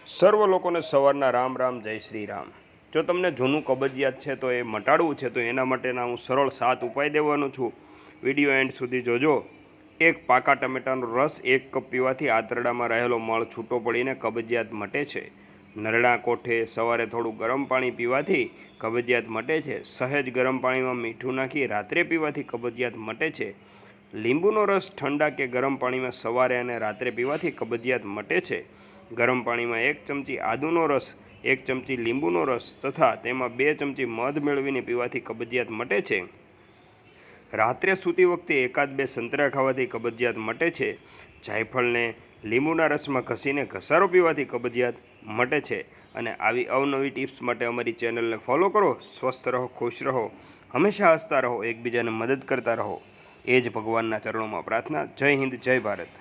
સર્વ લોકોને સવારના રામ રામ જય શ્રી રામ। જો તમને જૂનું કબજિયાત છે તો એ મટાડવું છે તો એના માટેના હું સરળ 7 ઉપાય દેવાનો છું। વિડીયો એન્ડ સુધી જોજો। એક પાકા ટમેટાનો રસ 1 કપ પીવાથી આંતરડામાં રહેલો મળ છૂટો પડીને કબજિયાત મટે છે। નરણા કોઠે સવારે થોડું ગરમ પાણી પીવાથી કબજિયાત મટે છે। સહેજ ગરમ પાણીમાં મીઠું નાખી રાત્રે પીવાથી કબજિયાત મટે છે। લીંબુનો રસ ઠંડા કે ગરમ પાણીમાં સવારે અને રાત્રે પીવાથી કબજિયાત મટે છે। ગરમ પાણીમાં 1 ચમચી આદુનો રસ, 1 ચમચી લીંબુનો રસ તથા તેમાં 2 ચમચી મધ મેળવીને પીવાથી કબજિયાત મટે છે। રાત્રે સૂતી વખતે 1-2 સંતરા ખાવાથી કબજિયાત મટે છે। જાયફળને લીંબુના રસમાં ઘસીને ઘસારો પીવાથી કબજિયાત મટે છે। અને આવી અવનવી ટિપ્સ માટે અમારી ચેનલને ફોલો કરો। સ્વસ્થ રહો, ખુશ રહો, હંમેશા હસતા રહો, એકબીજાને મદદ કરતા રહો। એ જ ભગવાનના ચરણોમાં પ્રાર્થના। જય હિન્દ, જય ભારત।